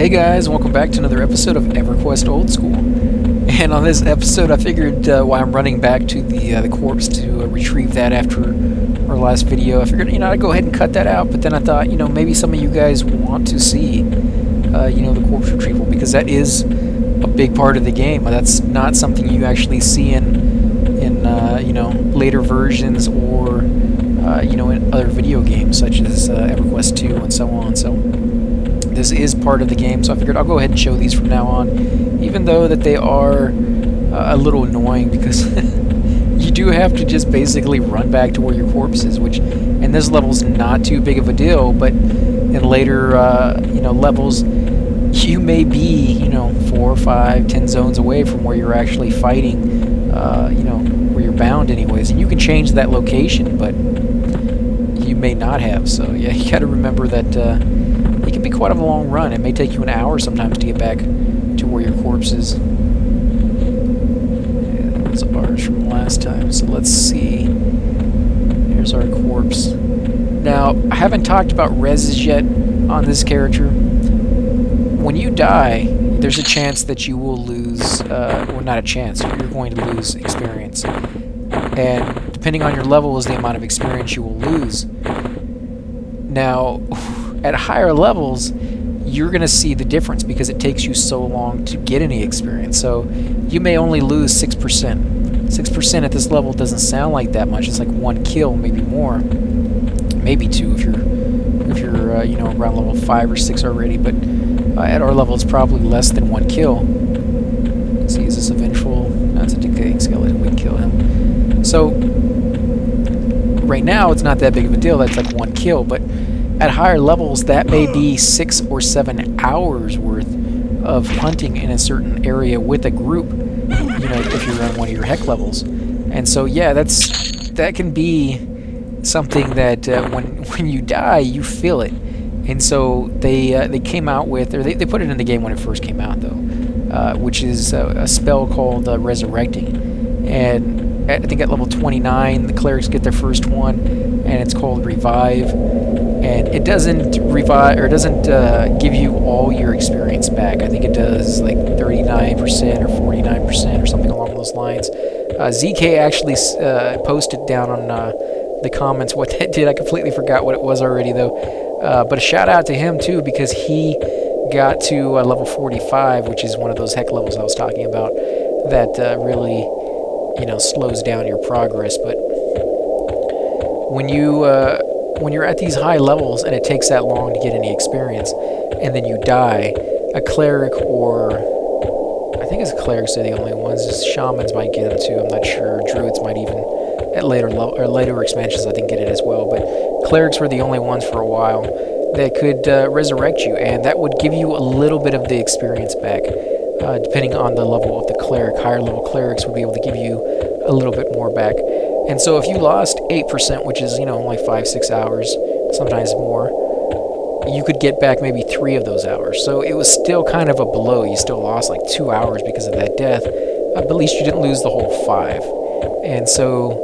Hey guys, welcome back to another episode of Everquest Old School. And on this episode, I figured while I'm running back to the corpse to retrieve that after our last video, I figured, I'd go ahead and cut that out. But then I thought, maybe some of you guys want to see, the corpse retrieval, because that is a big part of the game. That's not something you actually see in later versions or, in other video games such as Everquest 2 and so on. So this is part of the game, so I figured I'll go ahead and show these from now on, even though that they are a little annoying because you do have to just basically run back to where your corpse is, which in this level's not too big of a deal, but in later levels you may be 4, 5, 10 zones away from where you're actually fighting, where you're bound anyways, and you can change that location, but you may not have. So yeah, you got to remember that it can be quite a long run. It may take you an hour sometimes to get back to where your corpse is. Yeah, those are ours from last time, so let's see. Here's our corpse. Now, I haven't talked about reses yet on this character. When you die, there's a chance that you will lose, well, not a chance, you're going to lose experience. And depending on your level is the amount of experience you will lose. Now, at higher levels, you're going to see the difference because it takes you so long to get any experience. So you may only lose 6%. 6% at this level doesn't sound like that much. It's like 1 kill, maybe more, maybe 2 if you're around level 5 or 6 already. But at our level, it's probably less than 1 kill. Let's see, is this a vengeful? No, it's a decaying skeleton. We can kill him. So right now, it's not that big of a deal. That's like 1 kill, but at higher levels, that may be 6 or 7 hours worth of hunting in a certain area with a group, if you're on one of your heck levels. And so, yeah, that can be something that when you die, you feel it. And so they came out with, or they put it in the game when it first came out, though, which is a spell called Resurrecting. And I think at level 29, the clerics get their first one, and it's called Revive. And it doesn't revive, or it doesn't give you all your experience back. I think it does like 39% or 49% or something along those lines. ZK actually posted down on the comments what that did. I completely forgot what it was already, though. But a shout out to him, too, because he got to level 45, which is one of those heck levels I was talking about, that really, slows down your progress. But when you're at these high levels and it takes that long to get any experience, and then you die, a cleric, or I think it's clerics are the only ones. Shamans might get them too. I'm not sure. Druids might even at later expansions I think get it as well. But clerics were the only ones for a while that could resurrect you, and that would give you a little bit of the experience back, depending on the level of the cleric. Higher level clerics would be able to give you a little bit more back. And so if you lost 8%, which is, only 5-6 hours, sometimes more, you could get back maybe 3 of those hours. So it was still kind of a blow. You still lost like 2 hours because of that death, but at least you didn't lose the whole 5. And so,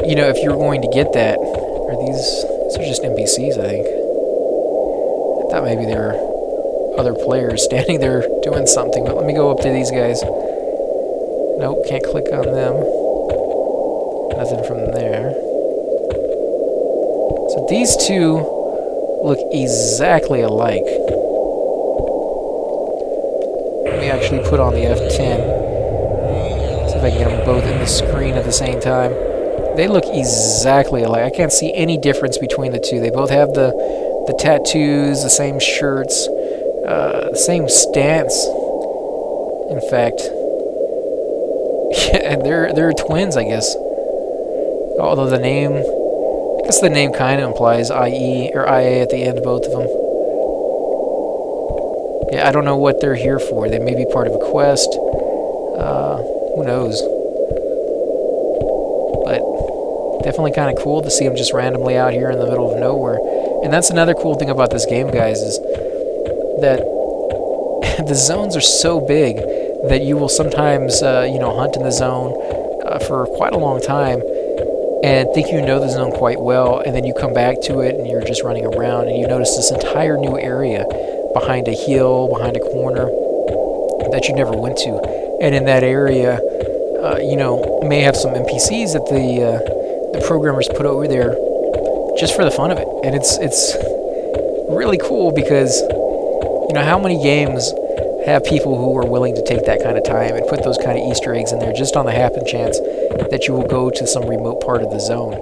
if you're going to get that, these are just NPCs, I think. I thought maybe they were other players standing there doing something, but let me go up to these guys. Nope, can't click on them. Nothing from there. So these two look exactly alike. Let me actually put on the F10. See if I can get them both in the screen at the same time. They look exactly alike. I can't see any difference between the two. They both have the tattoos, the same shirts, the same stance. In fact, yeah, and they're twins, I guess. Although the name, I guess the name kind of implies IE or IA at the end of both of them. Yeah, I don't know what they're here for. They may be part of a quest. Who knows? But definitely kind of cool to see them just randomly out here in the middle of nowhere. And that's another cool thing about this game, guys, is that the zones are so big that you will sometimes, hunt in the zone for quite a long time and think you know the zone quite well, and then you come back to it and you're just running around and you notice this entire new area behind a hill, behind a corner that you never went to. And in that area, may have some NPCs that the programmers put over there just for the fun of it. And it's really cool because, how many games have people who are willing to take that kind of time and put those kind of Easter eggs in there just on the happen chance that you will go to some remote part of the zone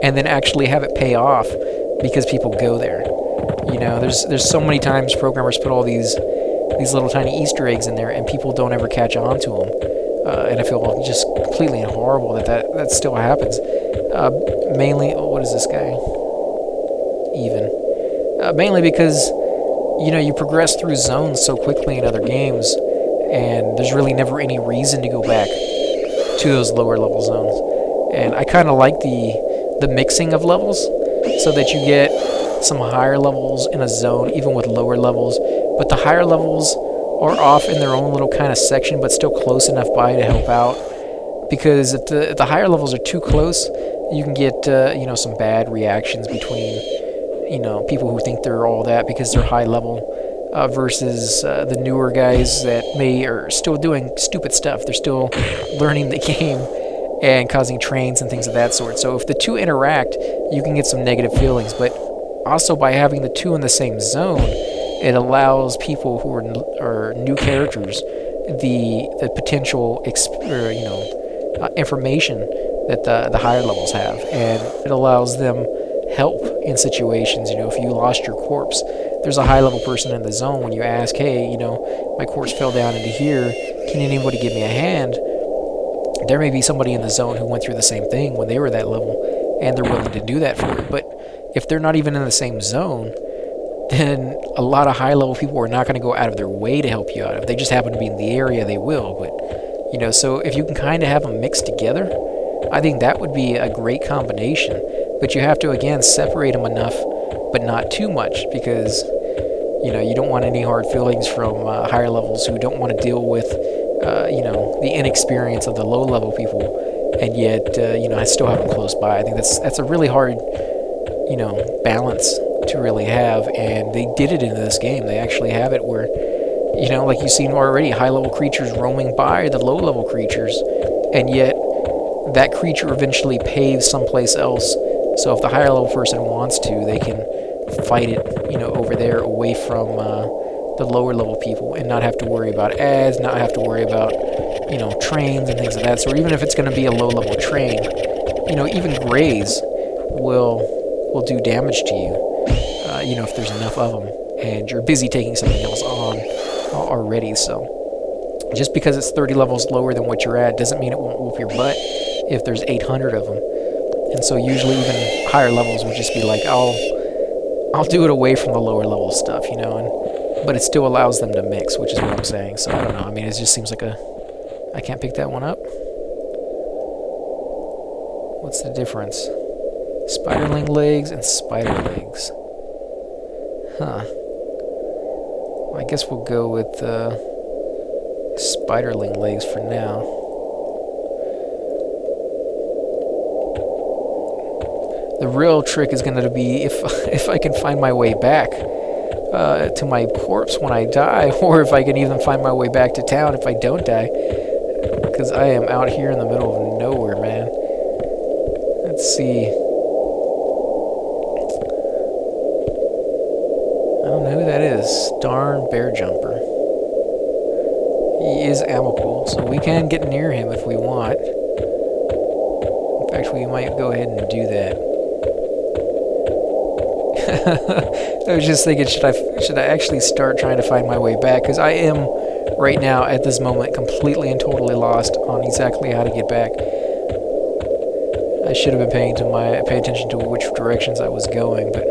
and then actually have it pay off because people go there. There's so many times programmers put all these little tiny Easter eggs in there and people don't ever catch on to them. And I feel just completely horrible that still happens. Mainly, what is this guy? Mainly because you progress through zones so quickly in other games, and there's really never any reason to go back to those lower level zones. And I kind of like the mixing of levels, so that you get some higher levels in a zone, even with lower levels. But the higher levels are off in their own little kind of section, but still close enough by to help out. Because if the higher levels are too close, you can get some bad reactions between people who think they're all that because they're high level versus the newer guys that are still doing stupid stuff. They're still learning the game and causing trains and things of that sort. So if the two interact, you can get some negative feelings. But also by having the two in the same zone, it allows people who are new characters the potential information that the higher levels have, and it allows them help in situations. If you lost your corpse, there's a high level person in the zone. When you ask, hey, my corpse fell down into here, can anybody give me a hand? There may be somebody in the zone who went through the same thing when they were that level, and they're willing to do that for you. But if they're not even in the same zone, then a lot of high level people are not going to go out of their way to help you out. If they just happen to be in the area, they will. But so if you can kind of have them mixed together, I think that would be a great combination. But you have to, again, separate them enough, but not too much, because you don't want any hard feelings from higher levels who don't want to deal with the inexperience of the low level people, and yet I still have them close by. I think that's a really hard balance to really have, and they did it in this game. They actually have it where like you've seen already, high level creatures roaming by the low level creatures, and yet that creature eventually paves someplace else. So if the higher level person wants to, they can fight it over there away from the lower level people, and not have to worry about ads, not have to worry about trains and things like that. So even if it's going to be a low level train, even grays will do damage to you, if there's enough of them and you're busy taking something else on already. So just because it's 30 levels lower than what you're at doesn't mean it won't whoop your butt if there's 800 of them. And so usually even higher levels will just be like, I'll do it away from the lower level stuff, but it still allows them to mix, which is what I'm saying. So I don't know. I mean, it just seems like I can't pick that one up. What's the difference? Spiderling legs and spider legs. Huh. Well, I guess we'll go with spiderling legs for now. The real trick is going to be if I can find my way back to my corpse when I die, or if I can even find my way back to town if I don't die, because I am out here in the middle of nowhere, man. Let's see. I don't know who that is. Darn bear jumper. He is amicable, so we can get near him if we want. In fact, we might go ahead and do that. I was just thinking, should I actually start trying to find my way back? Because I am, right now, at this moment, completely and totally lost on exactly how to get back. I should have been paying attention to which directions I was going, but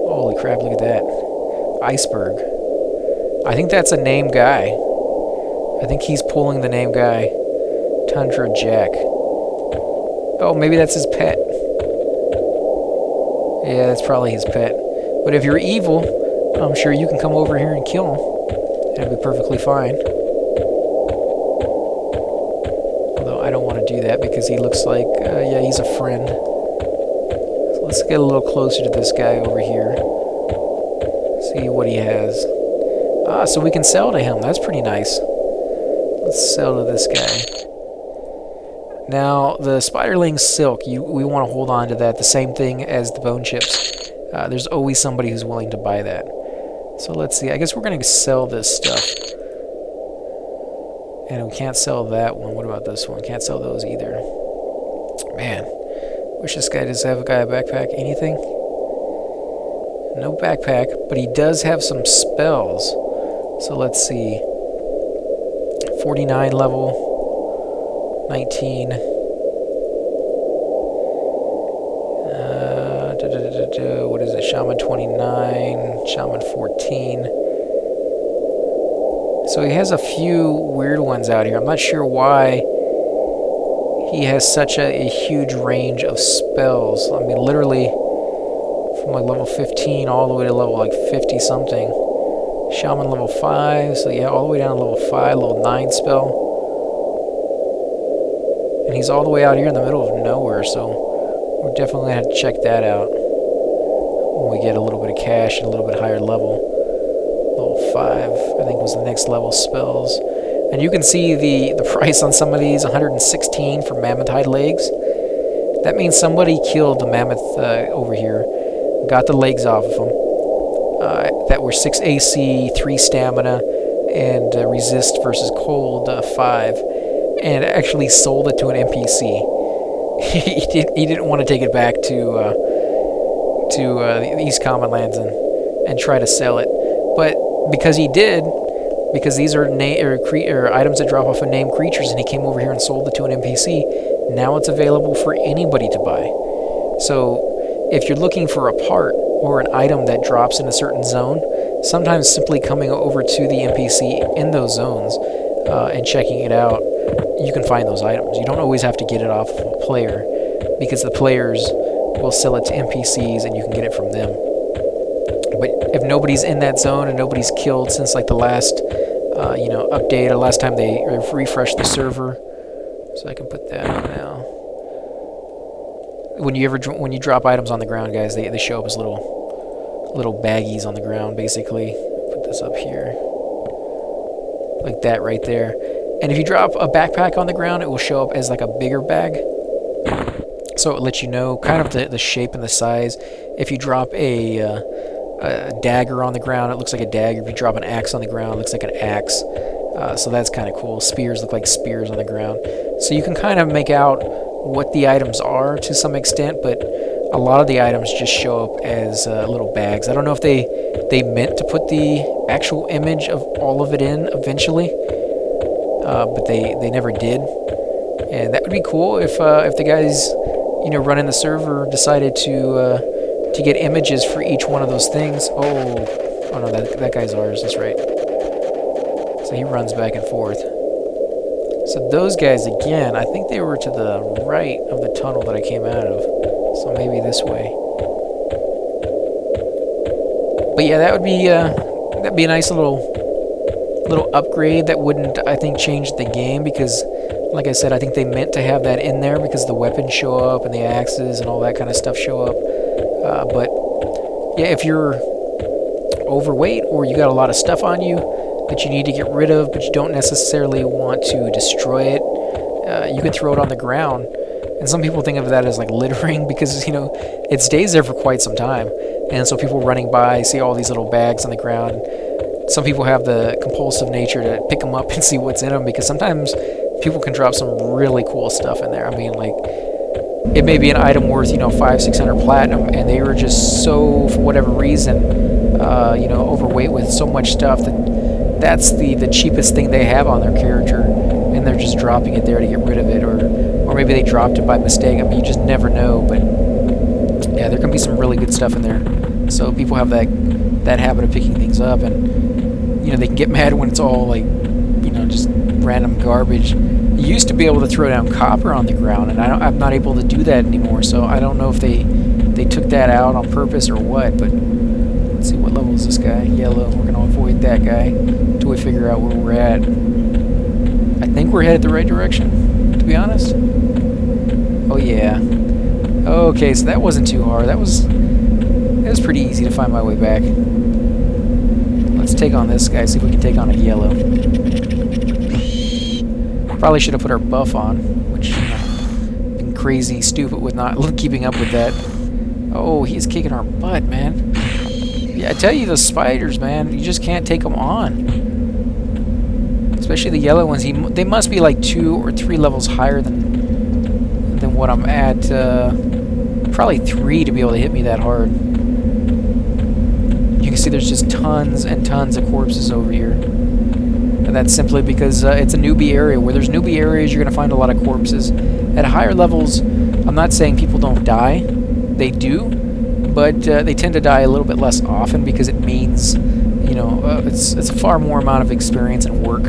holy crap, look at that. Iceberg. I think that's a named guy. I think he's pulling the named guy. Tundra Jack. Oh, maybe that's his pet. Yeah, that's probably his pet. But if you're evil, I'm sure you can come over here and kill him. It'll be perfectly fine. Although I don't want to do that because he looks like, yeah, he's a friend. So let's get a little closer to this guy over here. See what he has. Ah, so we can sell to him. That's pretty nice. Let's sell to this guy. Now, the spiderling silk, we want to hold on to that. The same thing as the bone chips. There's always somebody who's willing to buy that. So let's see. I guess we're going to sell this stuff. And we can't sell that one. What about this one? Can't sell those either. Man. Wish this guy does have a backpack. Anything? No backpack, but he does have some spells. So let's see. 49 level. 19. What is it? Shaman 29. Shaman 14. So he has a few weird ones out here. I'm not sure why he has such a huge range of spells. I mean, literally from like level 15 all the way to level like 50 something. Shaman level 5, so yeah, all the way down to level 5, level 9 spell. And he's all the way out here in the middle of nowhere, so we're definitely going to have to check that out when we get a little bit of cash and a little bit higher level. Level 5, I think, was the next level spells. And you can see the price on some of these, 116 for mammoth hide legs. That means somebody killed the mammoth over here, got the legs off of them, that were 6 AC, 3 stamina, and resist versus cold 5, and actually sold it to an NPC. he didn't want to take it back to the East Common Lands and try to sell it, but because he did, because these are items that drop off of named creatures, and he came over here and sold it to an NPC, now it's available for anybody to buy. So if you're looking for a part or an item that drops in a certain zone, sometimes simply coming over to the NPC in those zones and checking it out, you can find those items. You don't always have to get it off of a player, because the players will sell it to NPCs and you can get it from them. But if nobody's in that zone and nobody's killed since like the last update, or last time they refreshed the server, so I can put that on now. When you drop items on the ground, guys, they show up as little baggies on the ground, basically. Put this up here, like that right there. And if you drop a backpack on the ground, it will show up as like a bigger bag. So it lets you know kind of the shape and the size. If you drop a dagger on the ground, it looks like a dagger. If you drop an axe on the ground, it looks like an axe. So that's kind of cool. Spears look like spears on the ground. So you can kind of make out what the items are to some extent, but a lot of the items just show up as little bags. I don't know if they meant to put the actual image of all of it in eventually, but they never did. And that would be cool if the guys running the server decided to get images for each one of those things. Oh no, that guy's ours. That's right. So he runs back and forth. So those guys, again, I think they were to the right of the tunnel that I came out of. So maybe this way. But yeah, that'd be a nice little upgrade that wouldn't, I think, change the game, because like I said, I think they meant to have that in there because the weapons show up and the axes and all that kind of stuff show up. But yeah, if you're overweight or you got a lot of stuff on you that you need to get rid of, but you don't necessarily want to destroy it, you can throw it on the ground. And some people think of that as like littering, because it stays there for quite some time, and so people running by see all these little bags on the ground. Some people have the compulsive nature to pick them up and see what's in them, because sometimes people can drop some really cool stuff in there. I mean, like, it may be an item worth 500-600 platinum, and they were just so, for whatever reason, overweight with so much stuff that's the cheapest thing they have on their character, and they're just dropping it there to get rid of it, or maybe they dropped it by mistake. I mean, you just never know. But yeah, there can be some really good stuff in there. So people have that habit of picking things up, and they can get mad when it's all like just random garbage. You used to be able to throw down copper on the ground, and I'm not able to do that anymore. So I don't know if they took that out on purpose or what. But let's see, what level is this guy? Yellow. We're gonna avoid that guy until we figure out where we're at. I think we're headed the right direction, to be honest. Oh yeah. Okay, so that wasn't too hard. It was pretty easy to find my way back. take on this guy, see if we can take on a yellow. Probably should have put our buff on, which been crazy stupid with not keeping up with that. Oh, he's kicking our butt, man. Yeah, I tell you, the spiders, man, you just can't take them on. Especially the yellow ones. They must be like 2 or 3 levels higher than what I'm at. Probably 3 to be able to hit me that hard. You can see there's just tons and tons of corpses over here. And that's simply because it's a newbie area. Where there's newbie areas, you're going to find a lot of corpses. At higher levels, I'm not saying people don't die. They do. But they tend to die a little bit less often because it means, you know, it's a far more amount of experience and work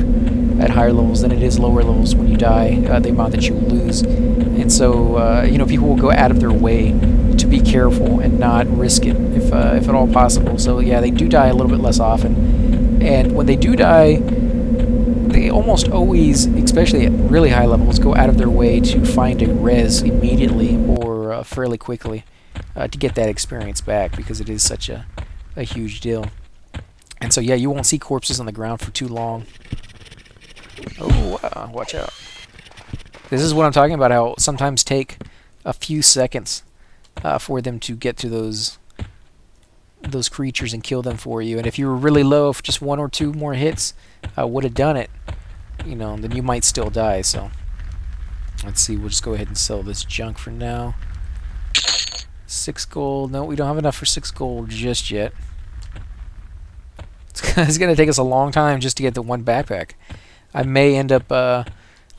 at higher levels than it is lower levels when you die, the amount that you lose. And so, you know, people will go out of their way to be careful and not risk it if at all possible. So, yeah, they do die a little bit less often. And when they do die, they almost always, especially at really high levels, go out of their way to find a res immediately or fairly quickly to get that experience back because it is such a huge deal. And so, yeah, you won't see corpses on the ground for too long. Oh, watch out. This is what I'm talking about, how it sometimes take a few seconds for them to get to those creatures and kill them for you. And if you were really low, if just 1 or 2 more hits would have done it, you know, then you might still die. So, let's see, we'll just go ahead and sell this junk for now. 6 gold. No, we don't have enough for 6 gold just yet. It's going to take us a long time just to get the 1 backpack. I may end up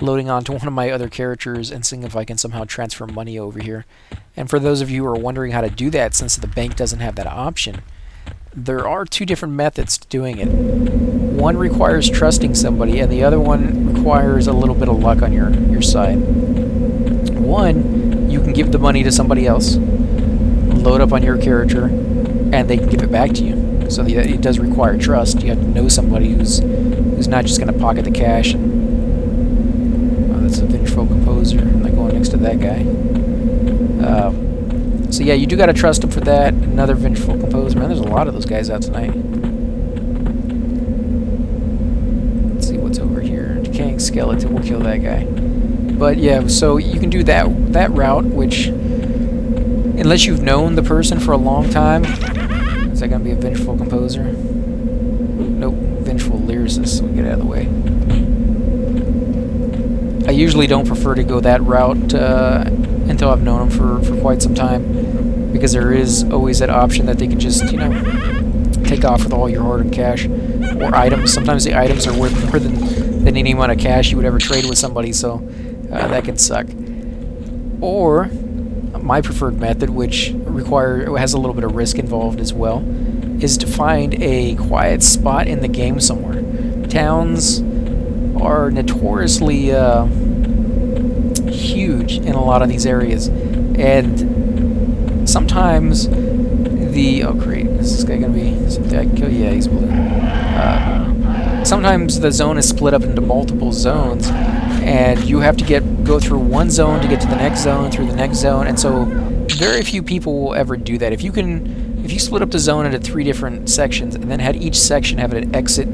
loading onto one of my other characters and seeing if I can somehow transfer money over here. And for those of you who are wondering how to do that, since the bank doesn't have that option, there are 2 different methods to doing it. One requires trusting somebody, and the other one requires a little bit of luck on your side. One, you can give the money to somebody else, load up on your character, and they can give it back to you. So it does require trust. You have to know somebody who's not just going to pocket the cash. Oh, that's a vengeful composer. I'm not going next to that guy. So yeah, you do got to trust him for that. Another vengeful composer. Man, there's a lot of those guys out tonight. Let's see what's over here. Decaying skeleton. We'll kill that guy. But yeah, so you can do that route, which, unless you've known the person for a long time. Is that going to be a vengeful composer? Nope, vengeful lyricist, so we get out of the way. I usually don't prefer to go that route until I've known them for quite some time, because there is always that option that they can just, you know, take off with all your hard-earned cash or items. Sometimes the items are worth more than any amount of cash you would ever trade with somebody, so that can suck. Or my preferred method, which has a little bit of risk involved as well, is to find a quiet spot in the game somewhere. Towns are notoriously huge in a lot of these areas, and sometimes oh great, is this guy gonna be something I can kill? Yeah, he's blue. Sometimes the zone is split up into multiple zones, and you have to go through one zone to get to the next zone, through the next zone, and so very few people will ever do that. If you split up the zone into 3 different sections and then had each section have an exit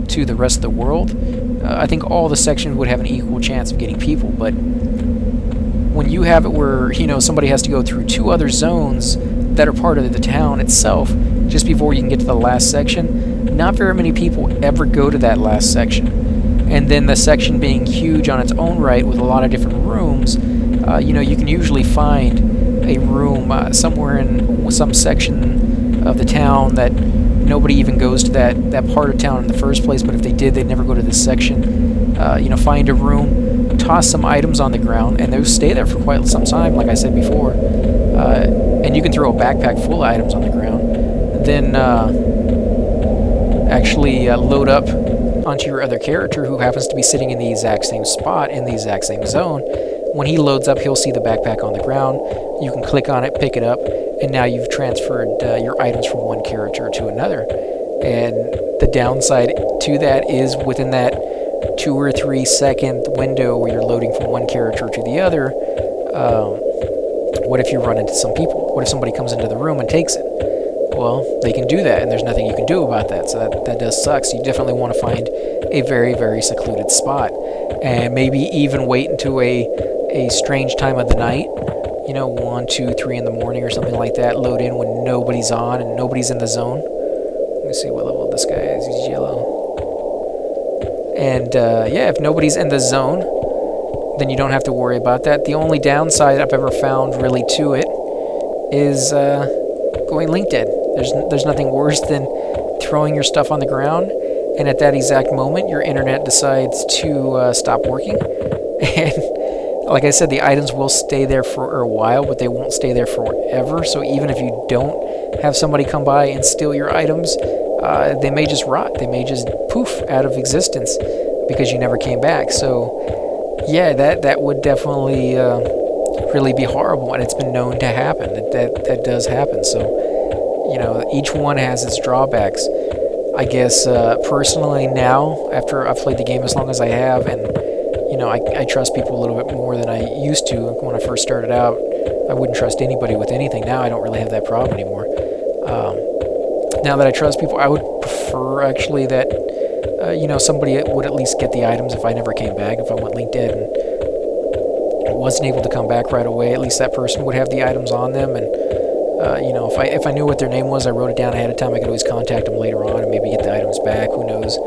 to the rest of the world, I think all the sections would have an equal chance of getting people. But when you have it where, you know, somebody has to go through 2 other zones that are part of the town itself just before you can get to the last section, not very many people ever go to that last section. And then the section being huge on its own right with a lot of different rooms, you know, you can usually find a room somewhere in some section of the town that nobody even goes to that part of town in the first place, but if they did, they'd never go to this section. You know, find a room, toss some items on the ground, and they'll stay there for quite some time, like I said before. And you can throw a backpack full of items on the ground, then actually load up onto your other character who happens to be sitting in the exact same spot in the exact same zone. When he loads up, he'll see the backpack on the ground. You can click on it, pick it up, and now you've transferred your items from one character to another. And the downside to that is within that 2 or 3 second window where you're loading from one character to the other, what if you run into some people? What if somebody comes into the room and takes it? well, they can do that, and there's nothing you can do about that. So that does suck. So you definitely want to find a very, very secluded spot, and maybe even wait until a strange time of the night. 1, 2, 3 in the morning or something like that. Load in when nobody's on and nobody's in the zone. Let me see what level this guy is. He's yellow. And yeah, if nobody's in the zone, then you don't have to worry about that. The only downside I've ever found really to it is going link dead. There's nothing worse than throwing your stuff on the ground, and at that exact moment, your internet decides to stop working. And like I said, the items will stay there for a while, but they won't stay there forever. So even if you don't have somebody come by and steal your items, they may just rot. They may just poof out of existence because you never came back. So yeah, that would definitely really be horrible, and it's been known to happen. That does happen. So each one has its drawbacks. I guess personally now, after I've played the game as long as I have, and I trust people a little bit more than I used to. When I first started out, I wouldn't trust anybody with anything. Now I don't really have that problem anymore. Now that I trust people, I would prefer actually that somebody would at least get the items if I never came back. If I went link dead and wasn't able to come back right away, at least that person would have the items on them. And if I knew what their name was, I wrote it down ahead of time. I could always contact them later on and maybe get the items back. Who knows?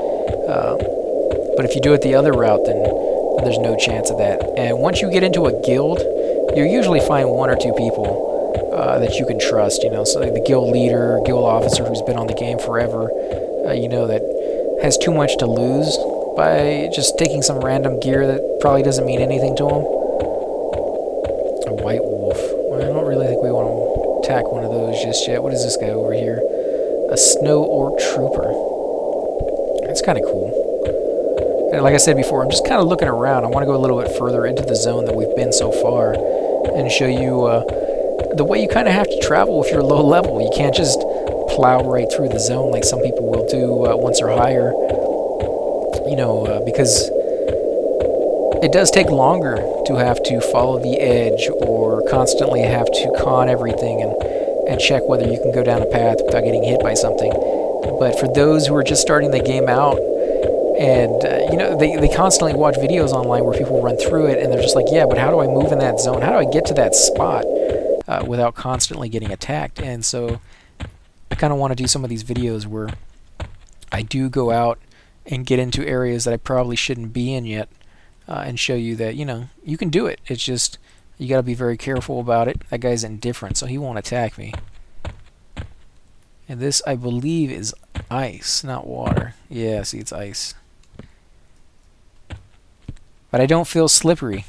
But if you do it the other route, then there's no chance of that. And once you get into a guild, you usually find 1 or 2 people that you can trust. So the guild leader, guild officer who's been on the game forever, that has too much to lose by just taking some random gear that probably doesn't mean anything to him. A white wolf. Well, I don't really think we want to attack one of those just yet. What is this guy over here? A snow orc trooper. That's kind of cool. And like I said before, I'm just kind of looking around. I want to go a little bit further into the zone that we've been so far and show you the way you kind of have to travel if you're low level. You can't just plow right through the zone like some people will do once they're higher. Because it does take longer to have to follow the edge or constantly have to con everything and check whether you can go down a path without getting hit by something. But for those who are just starting the game out, and they constantly watch videos online where people run through it, and they're just like, yeah, but how do I move in that zone? How do I get to that spot without constantly getting attacked? And so I kind of want to do some of these videos where I do go out and get into areas that I probably shouldn't be in yet, and show you that you can do it. It's just you got to be very careful about it. That guy's indifferent, so he won't attack me. And this, I believe, is ice, not water. Yeah, see, it's ice. But I don't feel slippery.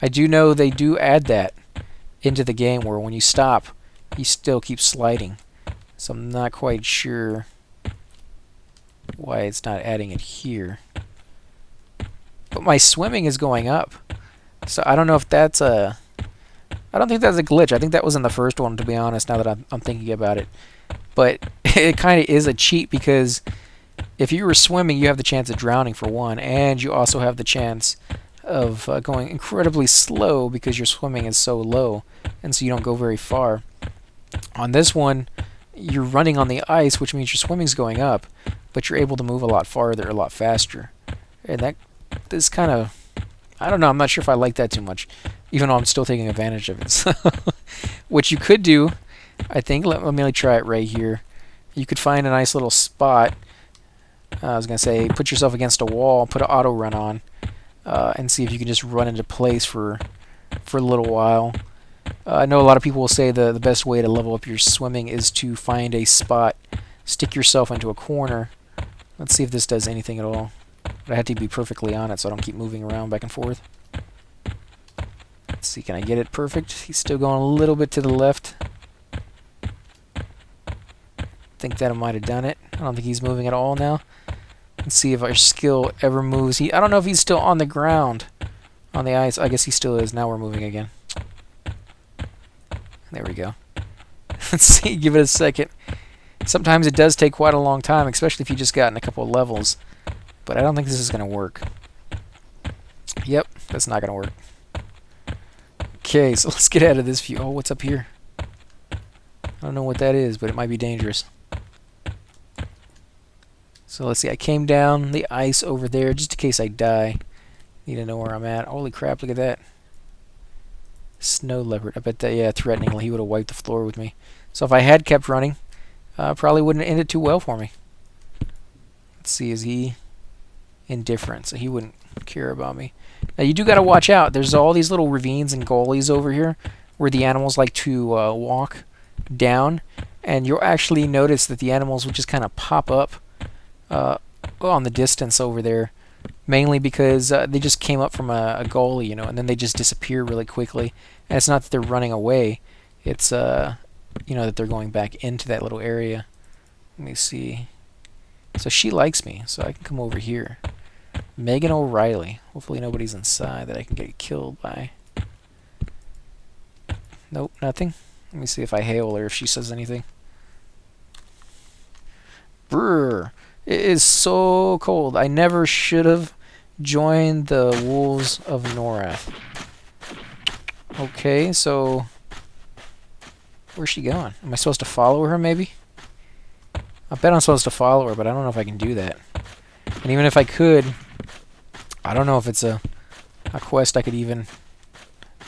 I do know they do add that into the game where when you stop, you still keep sliding. So I'm not quite sure why it's not adding it here. But my swimming is going up. So I don't know if that's a... I don't think that's a glitch. I think that was in the first one, to be honest, now that I'm thinking about it. But it kind of is a cheat, because if you were swimming, you have the chance of drowning for one, and you also have the chance of going incredibly slow because your swimming is so low, and so you don't go very far. On this one, you're running on the ice, which means your swimming's going up, but you're able to move a lot farther, a lot faster. And that is kind of... I don't know, I'm not sure if I like that too much, even though I'm still taking advantage of it. So what you could do, I think, let me try it right here. You could find a nice little spot. I was going to say, put yourself against a wall, put an auto run on, and see if you can just run into place for a little while. I know a lot of people will say the best way to level up your swimming is to find a spot, stick yourself into a corner. Let's see if this does anything at all. But I have to be perfectly on it so I don't keep moving around back and forth. Let's see, can I get it perfect? He's still going a little bit to the left. Think that I might have done it. I don't think he's moving at all now. Let's see if our skill ever moves. I don't know if he's still on the ground, on the ice. I guess he still is. Now we're moving again. There we go. Let's see, give it a second. Sometimes it does take quite a long time, especially if you just gotten a couple of levels. But I don't think this is going to work. Yep, that's not going to work. Okay, so let's get out of this view. Oh, what's up here? I don't know what that is, but it might be dangerous. So let's see, I came down the ice over there just in case I die. Need to know where I'm at. Holy crap, look at that. Snow leopard. I bet that, yeah, threateningly, he would have wiped the floor with me. So if I had kept running, probably wouldn't have ended too well for me. Let's see, is he indifferent? So he wouldn't care about me. Now you do got to watch out. There's all these little ravines and gullies over here where the animals like to walk down. And you'll actually notice that the animals will just kind of pop up on the distance over there, mainly because they just came up from a gully, you know, and then they just disappear really quickly. And it's not that they're running away; it's you know, that they're going back into that little area. Let me see. So she likes me, so I can come over here. Megan O'Reilly. Hopefully nobody's inside that I can get killed by. Nope, nothing. Let me see if I hail her, if she says anything. Brr. It is so cold. I never should have joined the Wolves of Norath. Okay, so where's she going? Am I supposed to follow her, maybe? I bet I'm supposed to follow her, but I don't know if I can do that. And even if I could, I don't know if it's a quest I could even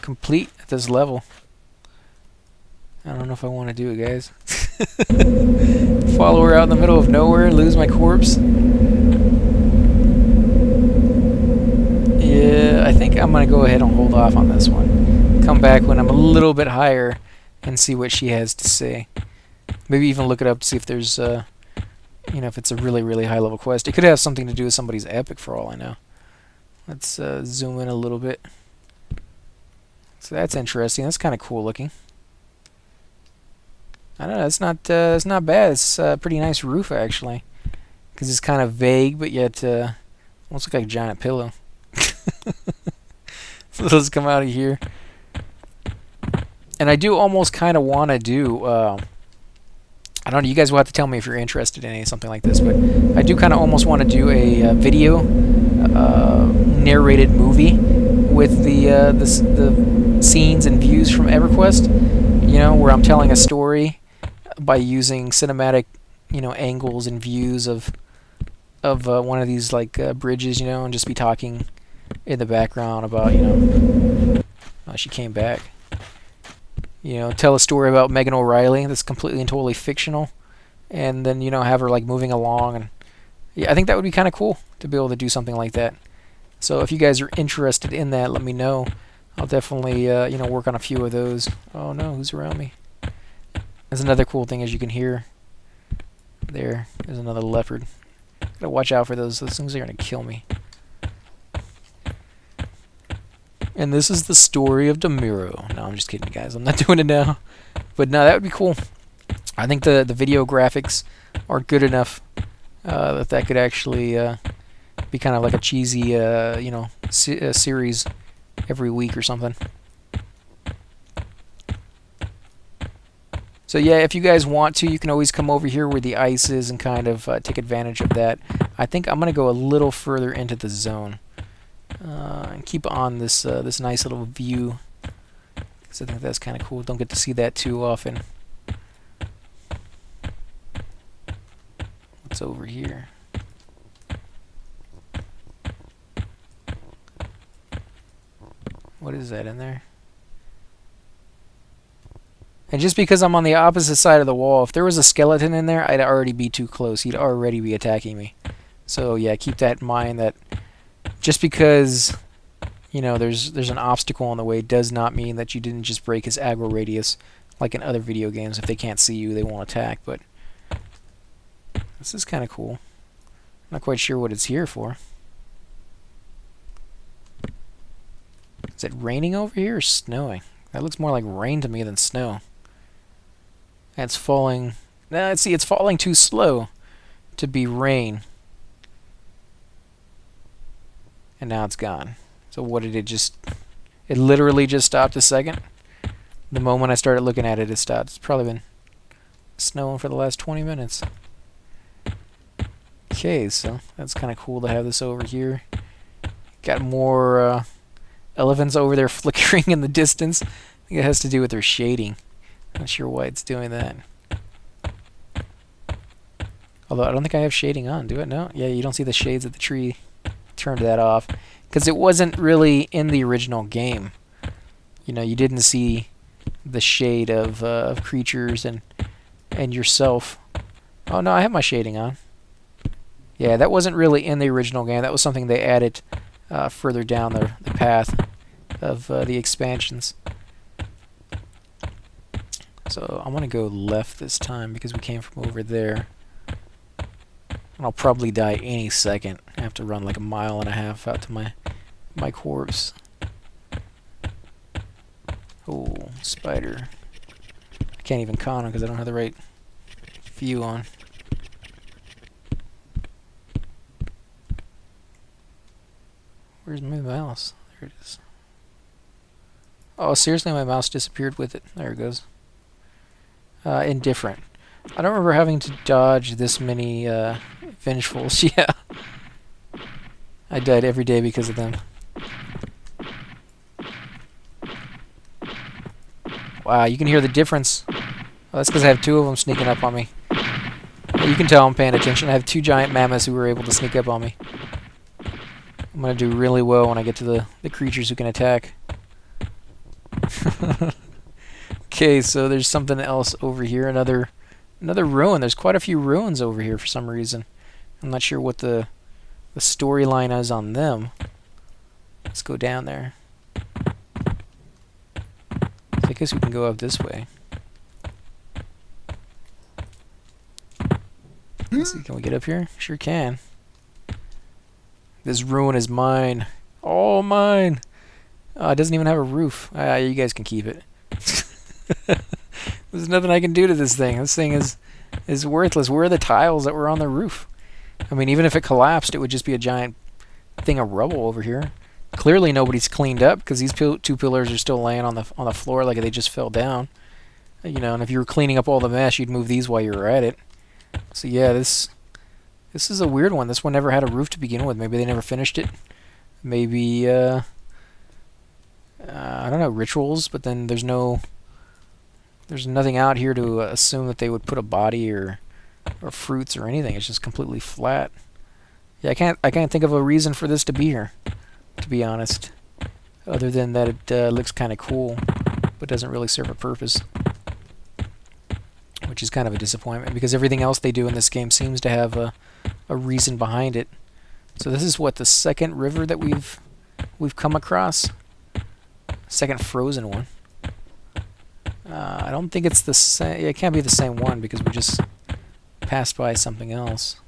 complete at this level. I don't know if I want to do it, guys. Follow her out in the middle of nowhere, lose my corpse. Yeah, I think I'm going to go ahead and hold off on this one. Come back when I'm a little bit higher and see what she has to say. Maybe even look it up to see if there's, you know, if it's a really, really high level quest. It could have something to do with somebody's epic for all I know. Let's zoom in a little bit. So that's interesting. That's kind of cool looking. I don't know. It's not bad. It's a pretty nice roof actually, because it's kind of vague, but yet almost look like a giant pillow. So let's come out of here. And I do almost kind of want to do. I don't know. You guys will have to tell me if you're interested in something like this, but I do kind of almost want to do a video narrated movie with the scenes and views from Everquest. You know, where I'm telling a story by using cinematic, you know, angles and views of one of these like bridges, you know, and just be talking in the background about, you know, she came back. You know, tell a story about Megan O'Reilly that's completely and totally fictional, and then, you know, have her like moving along, and yeah, I think that would be kind of cool to be able to do something like that. So if you guys are interested in that, let me know. I'll definitely you know, work on a few of those. Oh no, who's around me? There's another cool thing, as you can hear. There's another leopard. Gotta watch out for those. Those things are gonna kill me. And this is the story of Demiro. No, I'm just kidding, guys. I'm not doing it now. But no, that would be cool. I think the video graphics are good enough that could actually be kind of like a cheesy, you know, series every week or something. So yeah, if you guys want to, you can always come over here where the ice is and kind of take advantage of that. I think I'm going to go a little further into the zone. And keep on this this nice little view, because I think that's kind of cool. Don't get to see that too often. What's over here? What is that in there? And just because I'm on the opposite side of the wall, if there was a skeleton in there, I'd already be too close. He'd already be attacking me. So yeah, keep that in mind, that just because, you know, there's an obstacle in the way does not mean that you didn't just break his aggro radius like in other video games. If they can't see you, they won't attack. But this is kind of cool. I'm not quite sure what it's here for. Is it raining over here or snowing? That looks more like rain to me than snow. And it's falling. Let's see, it's falling too slow to be rain. And now it's gone. So what did it just... It literally just stopped a second. The moment I started looking at it, it stopped. It's probably been snowing for the last 20 minutes. Okay, so that's kind of cool to have this over here. Got more elephants over there flickering in the distance. I think it has to do with their shading. Not sure why it's doing that. Although I don't think I have shading on, do it? No? Yeah, you don't see the shades of the tree. Turned that off. Because it wasn't really in the original game. You know, you didn't see the shade of creatures and yourself. Oh no, I have my shading on. Yeah, that wasn't really in the original game. That was something they added further down the path of the expansions. So I'm going to go left this time because we came from over there. And I'll probably die any second. I have to run like 1.5 miles out to my corpse. Oh, spider. I can't even con him because I don't have the right view on. Where's my mouse? There it is. Oh, seriously, my mouse disappeared with it. There it goes. Indifferent. I don't remember having to dodge this many Vengefuls. Yeah. I died every day because of them. Wow, you can hear the difference. Oh, that's because I have 2 of them sneaking up on me. You can tell I'm paying attention. I have 2 giant mammoths who were able to sneak up on me. I'm going to do really well when I get to the creatures who can attack. Okay, so there's something else over here. Another ruin. There's quite a few ruins over here for some reason. I'm not sure what the storyline is on them. Let's go down there. I guess we can go up this way. Let's see, can we get up here? Sure can. This ruin is mine. All mine. It doesn't even have a roof. You guys can keep it. There's nothing I can do to this thing. This thing is worthless. Where are the tiles that were on the roof? I mean, even if it collapsed, it would just be a giant thing of rubble over here. Clearly nobody's cleaned up because these 2 pillars are still laying on the floor like they just fell down. You know, and if you were cleaning up all the mess, you'd move these while you were at it. So yeah, this is a weird one. This one never had a roof to begin with. Maybe they never finished it. Maybe I don't know, rituals, but then there's nothing out here to assume that they would put a body or fruits or anything. It's just completely flat. Yeah, I can't think of a reason for this to be here, to be honest, other than that it looks kind of cool, but doesn't really serve a purpose, which is kind of a disappointment because everything else they do in this game seems to have a reason behind it. So this is what, the second river that we've come across, second frozen one. I don't think it's the same. It can't be the same one because we just passed by something else.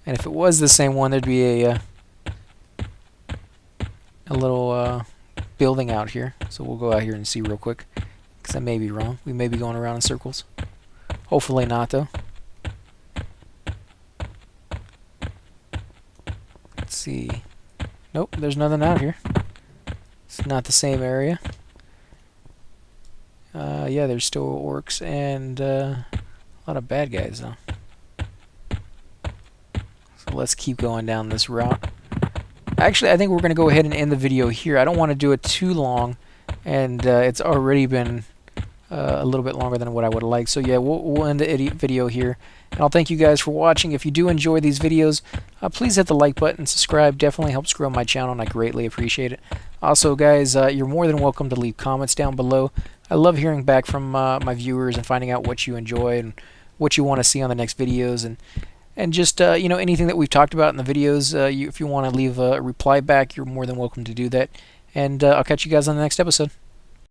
And if it was the same one, there'd be a little building out here. So we'll go out here and see real quick, because I may be wrong. We may be going around in circles. Hopefully not, though. Let's see. Nope, there's nothing out here. It's not the same area. Yeah, there's still orcs and a lot of bad guys, though. So let's keep going down this route. Actually, I think we're going to go ahead and end the video here. I don't want to do it too long, and it's already been a little bit longer than what I would like. So yeah, we'll end the video here. And I'll thank you guys for watching. If you do enjoy these videos, please hit the like button, subscribe. Definitely helps grow my channel, and I greatly appreciate it. Also, guys, you're more than welcome to leave comments down below. I love hearing back from my viewers and finding out what you enjoy and what you want to see on the next videos, and just you know, anything that we've talked about in the videos. If you want to leave a reply back, you're more than welcome to do that. And I'll catch you guys on the next episode.